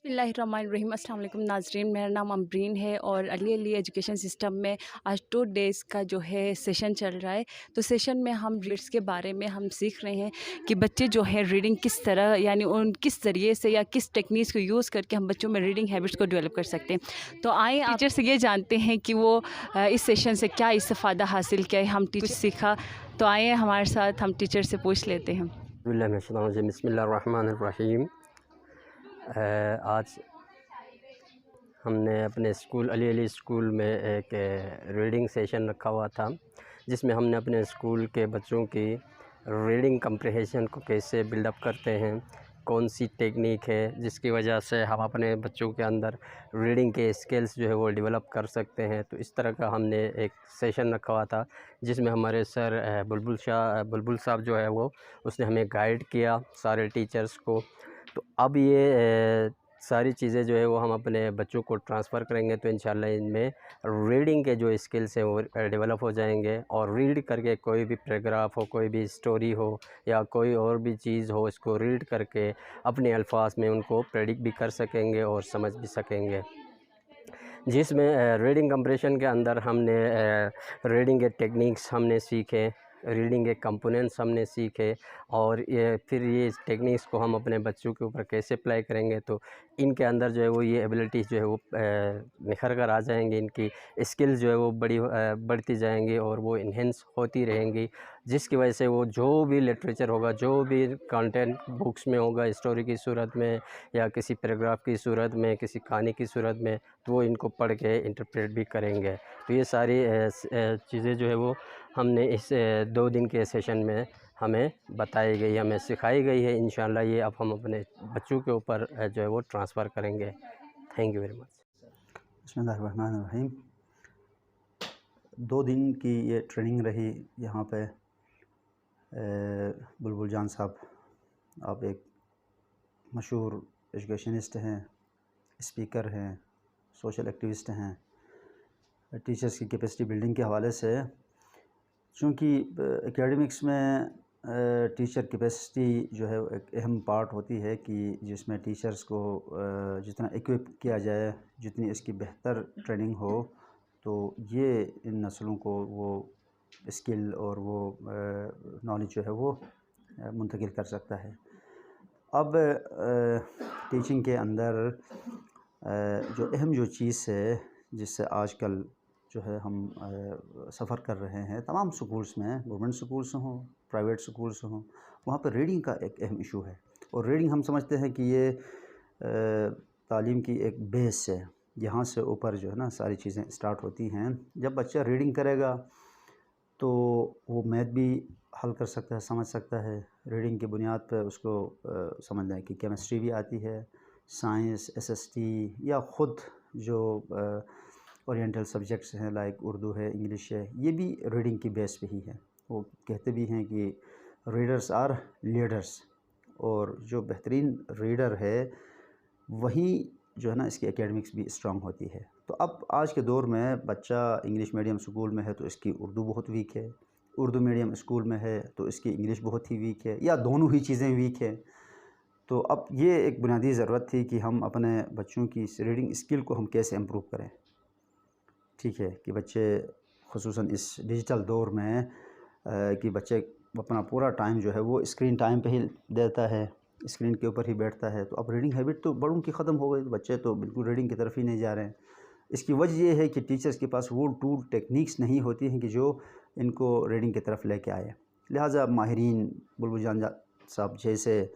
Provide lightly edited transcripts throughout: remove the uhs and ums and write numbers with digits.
बिस्मिल्लाहिर्रहमानिर्रहीम। अस्सलाम वालेकुम नाज़रीन, मेरा नाम अमब्रीन है और अली अली एजुकेशन सिस्टम में आज 2 डेज़ का जो है सेशन चल रहा है। तो सेशन में हम रीड्स के बारे में हम सीख रहे हैं कि बच्चे जो है रीडिंग किस तरह यानी उन किस ज़रिए से या किस टेक्निक्स को यूज़ करके हम बच्चों में रीडिंग हैबिट्स को डेवलप कर सकते हैं। तो आइए टीचर से ये जानते हैं कि वो इस सेशन से क्या इस्तेफ़ादा हासिल किया है, हम टीचर सीखा। तो आइए हमारे साथ हम टीचर से पूछ लेते हैं। बिस्मिल्लाहिर्रहमानिर्रहीम। आज हमने अपने स्कूल अली अली स्कूल में एक रीडिंग सेशन रखा हुआ था, जिसमें हमने अपने स्कूल के बच्चों की रीडिंग कम्प्रिहेंशन को कैसे बिल्डअप करते हैं, कौन सी टेक्निक है जिसकी वजह से हम अपने बच्चों के अंदर रीडिंग के स्किल्स जो है वो डेवलप कर सकते हैं। तो इस तरह का हमने एक सेशन रखा हुआ था, जिसमें हमारे सर बुलबुल साहब जो है वो उसने हमें गाइड किया सारे टीचर्स को। तो अब ये सारी चीज़ें जो है वो हम अपने बच्चों को ट्रांसफ़र करेंगे, तो इंशाल्लाह इनमें रीडिंग के जो स्किल्स हैं वो डेवलप हो जाएंगे, और रीड करके कोई भी पैराग्राफ हो, कोई भी स्टोरी हो या कोई और भी चीज़ हो, इसको रीड करके अपने अल्फाज में उनको प्रेडिक्ट भी कर सकेंगे और समझ भी सकेंगे। जिसमें रीडिंग कंप्रेशन के अंदर हमने रीडिंग के टेक्निक्स हमने सीखे, रीडिंग के कंपोनेंट्स हमने सीखे, और ये टेक्निक्स को हम अपने बच्चों के ऊपर कैसे अप्लाई करेंगे, तो इनके अंदर जो है वो ये एबिलिटीज़ जो है वो निखर कर आ जाएंगी, इनकी स्किल्स जो है वो बढ़ती जाएंगी और वो इन्हेंस होती रहेंगी, जिसकी वजह से वो जो भी लिटरेचर होगा, जो भी कंटेंट बुक्स में होगा, स्टोरी की सूरत में या किसी पैराग्राफ की सूरत में, किसी कहानी की सूरत में, तो वो इनको पढ़ के इंटरप्रेट भी करेंगे। तो ये सारी चीज़ें जो है वो हमने इस 2 दिन के सेशन में हमें बताई गई, हमें सिखाई गई है। इंशाल्लाह ये अब हम अपने बच्चों के ऊपर जो है वो ट्रांसफ़र करेंगे। Thank you very much. बिस्मिल्लाहिर्रहमानिर्रहीम। 2 दिन की ये ट्रेनिंग रही यहाँ पे। बुलबुल जान साहब, आप एक मशहूर एजुकेशनिस्ट हैं, स्पीकर हैं, सोशल एक्टिविस्ट हैं। टीचर्स की कैपेसिटी बिल्डिंग के हवाले से, चूँकि एकेडमिक्स में टीचर कैपेसिटी जो है एक अहम पार्ट होती है कि जिसमें टीचर्स को जितना इक्विप किया जाए, जितनी इसकी बेहतर ट्रेनिंग हो, तो ये इन नस्लों को वो स्किल और वो नॉलेज जो है वो मुंतकिल कर सकता है। अब टीचिंग के अंदर जो अहम जो चीज़ है, जिससे आजकल जो है हम सफ़र कर रहे हैं तमाम स्कूल्स में, गवर्नमेंट स्कूल्स हों, प्राइवेट स्कूल्स हों, वहाँ पर रीडिंग का एक अहम इशू है। और रीडिंग हम समझते हैं कि ये तालीम की एक बेस है, यहाँ से ऊपर जो है ना सारी चीज़ें स्टार्ट होती हैं। जब बच्चा रीडिंग करेगा तो वो मैथ भी हल कर सकता है, समझ सकता है। रीडिंग की बुनियाद पर उसको समझ लें कि केमिस्ट्री भी आती है, साइंस, एसएसटी, या ख़ुद जो ओरिएंटल सब्जेक्ट्स हैं लाइक उर्दू है, इंग्लिश है, ये भी रीडिंग की बेस पे ही है। वो कहते भी हैं कि रीडर्स आर लीडर्स, और जो बेहतरीन रीडर है वही जो है ना इसकी एकेडमिक्स भी स्ट्रांग होती है। तो अब आज के दौर में बच्चा इंग्लिश मीडियम स्कूल में है तो इसकी उर्दू बहुत वीक है, उर्दू मीडियम स्कूल में है तो इसकी इंग्लिश बहुत ही वीक है, या दोनों ही चीज़ें वीक है। तो अब ये एक बुनियादी ज़रूरत थी कि हम अपने बच्चों की इस रीडिंग स्किल को हम कैसे इम्प्रूव करें। ठीक है कि बच्चे ख़ुसूसन इस डिजिटल दौर में कि बच्चे अपना पूरा टाइम जो है वो स्क्रीन टाइम पे ही देता है, स्क्रीन के ऊपर ही बैठता है। तो अब रीडिंग हैबिट तो बड़ों की ख़त्म हो गई, तो बच्चे तो बिल्कुल रीडिंग की तरफ ही नहीं जा रहे हैं। इसकी वजह ये है कि टीचर्स के पास वो टूल टेक्निक्स नहीं होती हैं कि जो इनको रीडिंग की तरफ लेके आए। लिहाजा माहिरीन बुलबुल जान साहब जैसे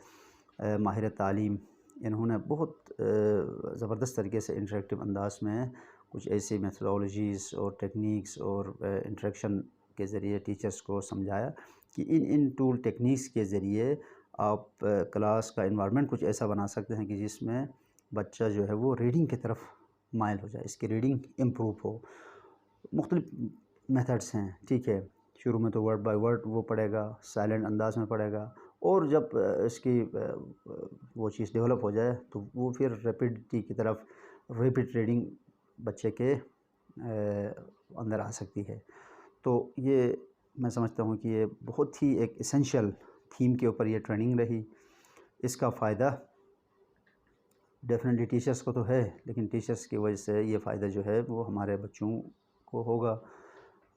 माहिर तालीम, इन्होंने बहुत ज़बरदस्त तरीके से इंटरेक्टिव अंदाज में कुछ ऐसी मेथडोलॉजीज़ और टेक्निक्स और इंटरेक्शन के ज़रिए टीचर्स को समझाया कि इन टूल टेक्निक्स के ज़रिए आप क्लास का इन्वायरमेंट कुछ ऐसा बना सकते हैं कि जिसमें बच्चा जो है वो रीडिंग की तरफ माइल हो जाए, इसकी रीडिंग इम्प्रूव हो। मुख्तलिफ मेथड्स हैं, ठीक है। शुरू में तो वर्ड बाय वर्ड वो पढ़ेगा, साइलेंट अंदाज में पढ़ेगा, और जब इसकी वो चीज़ डेवलप हो जाए तो वो फिर रैपिडिटी की तरफ, रैपिड रीडिंग बच्चे के अंदर आ सकती है। तो ये मैं समझता हूँ कि ये बहुत ही एक एसेंशियल थीम के ऊपर ये ट्रेनिंग रही। इसका फ़ायदा ڈیفینیٹلی ٹیچرس کو تو ہے، لیکن ٹیچرس کی وجہ سے یہ فائدہ جو ہے وہ ہمارے بچوں کو ہوگا،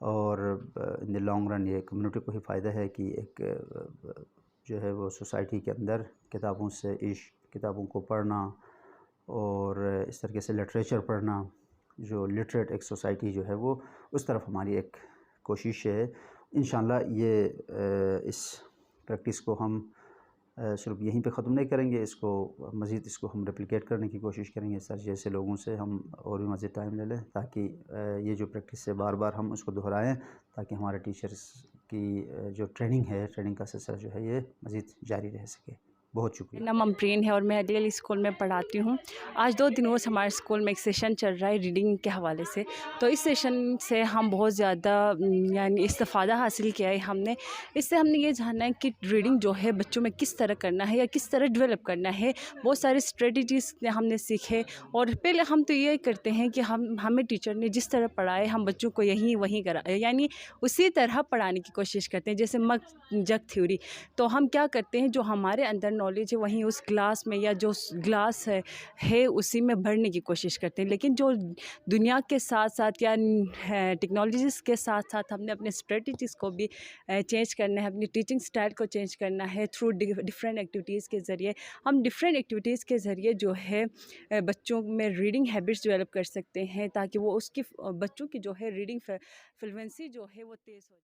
اور ان دی لانگ رن یہ کمیونٹی کو ہی فائدہ ہے کہ ایک جو ہے وہ سوسائٹی کے اندر کتابوں سے عشق، کتابوں کو پڑھنا اور اس طریقے سے لٹریچر پڑھنا، جو لٹریٹ ایک سوسائٹی جو ہے وہ اس طرف ہماری ایک کوشش ہے۔ انشاءاللہ یہ اس پریکٹس کو ہم صرف یہیں پہ ختم نہیں کریں گے، اس کو مزید اس کو ہم ریپلیکیٹ کرنے کی کوشش کریں گے، سر جیسے لوگوں سے ہم اور بھی مزید ٹائم لے لیں، تاکہ یہ جو پریکٹس ہے بار بار ہم اس کو دہرائیں، تاکہ ہمارے ٹیچرز کی جو ٹریننگ ہے، ٹریننگ کا سلسلہ جو ہے یہ مزید جاری رہ سکے۔ بہت شکریہ۔ میرا نام امبرین ہے اور میں علی اسکول میں پڑھاتی ہوں۔ آج 2 دنوں سے ہمارے اسکول میں ایک سیشن چل رہا ہے ریڈنگ کے حوالے سے، تو اس سیشن سے ہم بہت زیادہ یعنی استفادہ حاصل کیا ہے ہم نے۔ اس سے ہم نے یہ جانا ہے کہ ریڈنگ جو ہے بچوں میں کس طرح کرنا ہے یا کس طرح ڈیولپ کرنا ہے، بہت سارے اسٹریٹجیز ہم نے سیکھے۔ اور پہلے ہم تو یہ کرتے ہیں کہ ہمیں ٹیچر نے جس طرح پڑھائے ہم بچوں کو وہیں کرا، یعنی اسی طرح پڑھانے کی کوشش کرتے ہیں، جیسے مگ جگ تھیوری۔ تو ہم کیا کرتے ہیں، جو ہمارے اندر نالج ہے وہیں اس کلاس میں یا جو گلاس ہے اسی میں بھرنے کی کوشش کرتے ہیں، لیکن جو دنیا کے ساتھ ساتھ یا ٹیکنالوجیز کے ساتھ ساتھ ہم نے اپنے اسٹریٹجیز کو بھی چینج کرنا ہے، اپنی ٹیچنگ سٹائل کو چینج کرنا ہے تھرو ڈفرینٹ ایکٹیویٹیز کے ذریعے۔ ہم ڈفرینٹ ایکٹیویٹیز کے ذریعے جو ہے بچوں میں ریڈنگ ہیبٹس ڈیولپ کر سکتے ہیں، تاکہ وہ بچوں کی جو ہے ریڈنگ فلوینسی جو ہے وہ تیز ہو جائے۔